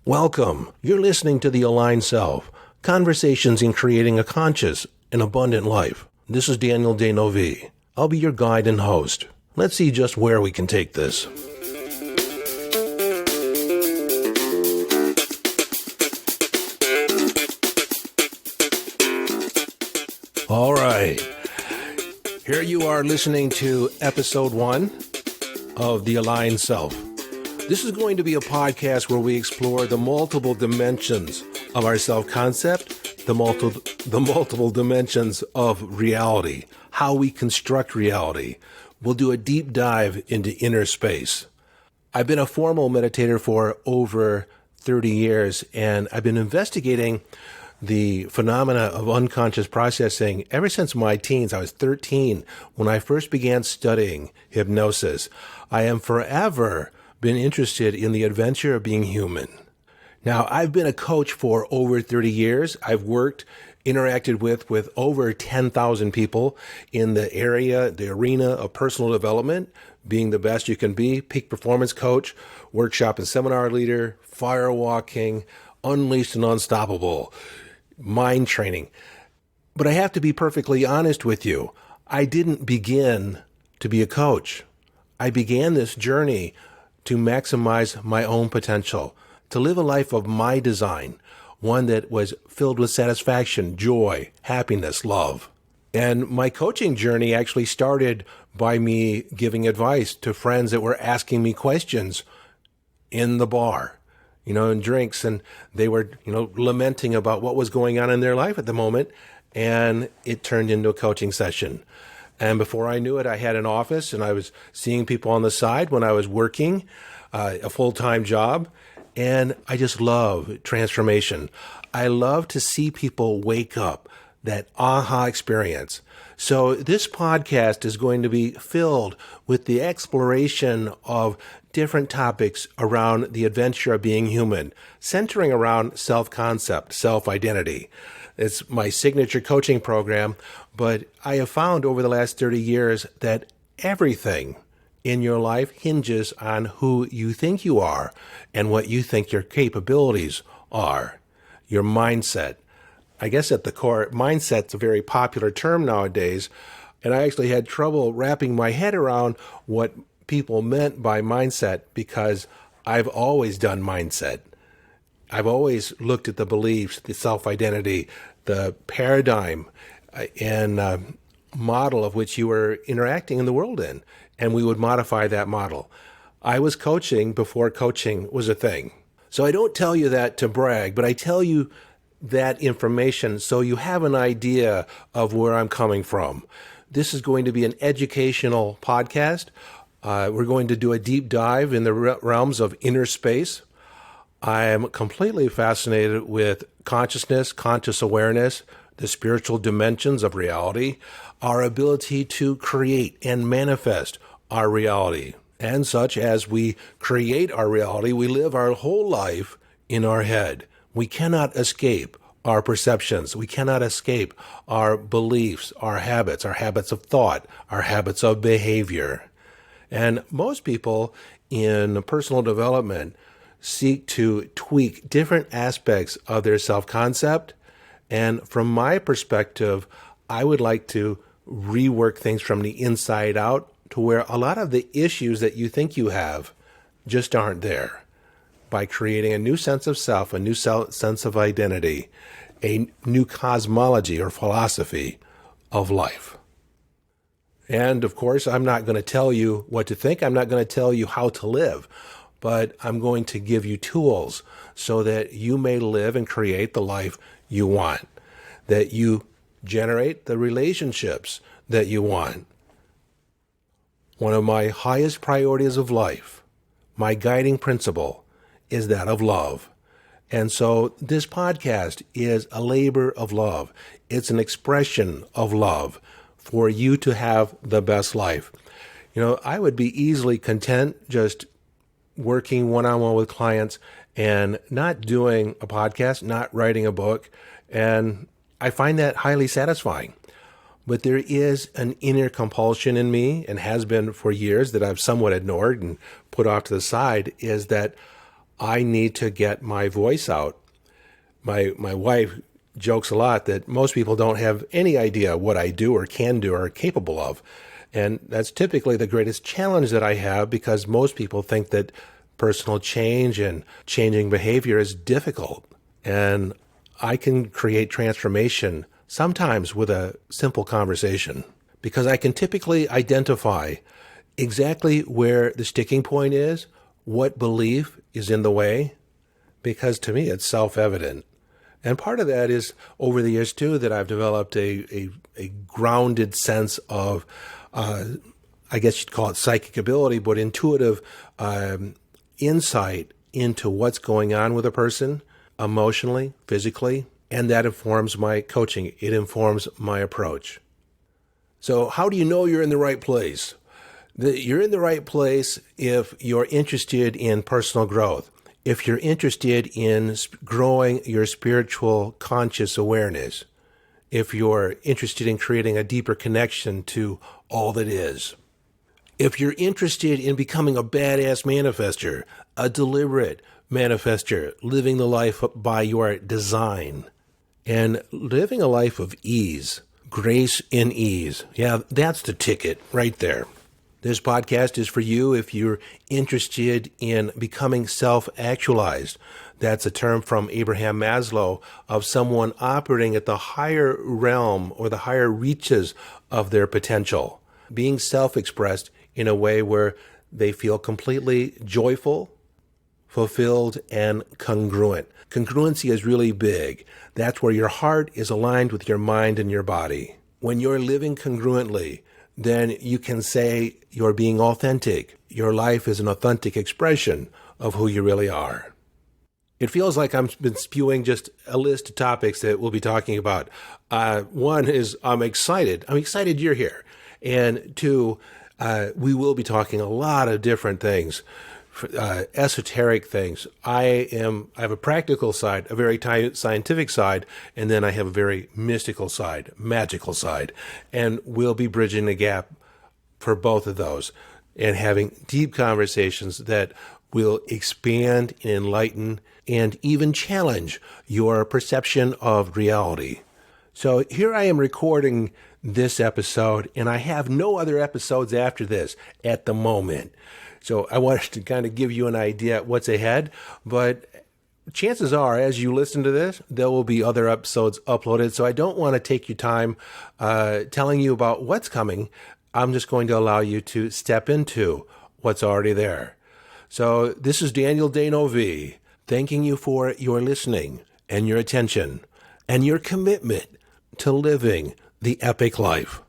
Welcome. You're listening to The Aligned Self, Conversations in Creating a Conscious and Abundant Life. This is Daniel Denovi. I'll be your guide and host. Let's see just where we can take this. All right. Here you are listening to episode 1 of The Aligned Self. This is going to be a podcast where we explore the multiple dimensions of our self-concept, the multiple dimensions of reality, how we construct reality. We'll do a deep dive into inner space. I've been a formal meditator for over 30 years, and I've been investigating the phenomena of unconscious processing ever since my teens. I was 13 when I first began studying hypnosis. I am forever been interested in the adventure of being human. Now, I've been a coach for over 30 years. I've interacted with over 10,000 people in the arena of personal development, being the best you can be, peak performance coach, workshop and seminar leader, firewalking, unleashed and unstoppable, mind training. But I have to be perfectly honest with you. I didn't begin to be a coach. I began this journey to maximize my own potential, to live a life of my design, one that was filled with satisfaction, joy, happiness, love. And my coaching journey actually started by me giving advice to friends that were asking me questions in the bar, and drinks, and they were, lamenting about what was going on in their life at the moment, and it turned into a coaching session. And before I knew it, I had an office, and I was seeing people on the side when I was working a full-time job. And I just love transformation. I love to see people wake up, that aha experience. So this podcast is going to be filled with the exploration of different topics around the adventure of being human, centering around self-concept, self-identity. It's my signature coaching program, but I have found over the last 30 years that everything in your life hinges on who you think you are and what you think your capabilities are, your mindset. I guess at the core, mindset's a very popular term nowadays, and I actually had trouble wrapping my head around what people meant by mindset because I've always done mindset. I've always looked at the beliefs, the self-identity, the paradigm and model of which you were interacting in the world in, and we would modify that model. I was coaching before coaching was a thing. So I don't tell you that to brag, but I tell you that information so you have an idea of where I'm coming from. This is going to be an educational podcast. We're going to do a deep dive in the realms of inner space. I am completely fascinated with consciousness, conscious awareness, the spiritual dimensions of reality, our ability to create and manifest our reality. And such as we create our reality, we live our whole life in our head. We cannot escape our perceptions. We cannot escape our beliefs, our habits of thought, our habits of behavior. And most people in personal development seek to tweak different aspects of their self-concept. And from my perspective, I would like to rework things from the inside out to where a lot of the issues that you think you have just aren't there, by creating a new sense of self, a new sense of identity, a new cosmology or philosophy of life. And of course, I'm not going to tell you what to think. I'm not going to tell you how to live, but I'm going to give you tools so that you may live and create the life you want, that you generate the relationships that you want. One of my highest priorities of life, my guiding principle, is that of love. And so this podcast is a labor of love. It's an expression of love for you to have the best life. I would be easily content just working one-on-one with clients and not doing a podcast, not writing a book. And I find that highly satisfying. But there is an inner compulsion in me, and has been for years, that I've somewhat ignored and put off to the side, is that I need to get my voice out. My wife jokes a lot that most people don't have any idea what I do or can do or are capable of. And that's typically the greatest challenge that I have, because most people think that personal change and changing behavior is difficult. And I can create transformation sometimes with a simple conversation, because I can typically identify exactly where the sticking point is, what belief is in the way, because to me it's self-evident. And part of that is over the years too that I've developed a grounded sense of, I guess you'd call it psychic ability, but intuitive insight into what's going on with a person emotionally, physically, and that informs my coaching. It informs my approach. So how do you know you're in the right place? You're in the right place if you're interested in personal growth, if you're interested in growing your spiritual conscious awareness, if you're interested in creating a deeper connection to all that is, if you're interested in becoming a badass manifester, a deliberate manifester, living the life by your design, and living a life of ease, grace in ease. Yeah, that's the ticket right there. This podcast is for you if you're interested in becoming self-actualized. That's a term from Abraham Maslow of someone operating at the higher realm or the higher reaches of their potential, being self-expressed in a way where they feel completely joyful, fulfilled, and congruent. Congruency is really big. That's where your heart is aligned with your mind and your body. When you're living congruently, then you can say you're being authentic. Your life is an authentic expression of who you really are. It feels like I've been spewing just a list of topics that we'll be talking about. One is I'm excited. I'm excited you're here. And two, we will be talking a lot of different things, esoteric things. I have a practical side, a very scientific side, and then I have a very mystical side, magical side. And we'll be bridging the gap for both of those and having deep conversations that will expand and enlighten and even challenge your perception of reality. So here I am recording this episode, and I have no other episodes after this at the moment. So I wanted to kind of give you an idea what's ahead, but chances are, as you listen to this, there will be other episodes uploaded. So I don't want to take your time telling you about what's coming. I'm just going to allow you to step into what's already there. So this is Daniel Danovi, thanking you for your listening and your attention and your commitment to living the epic life.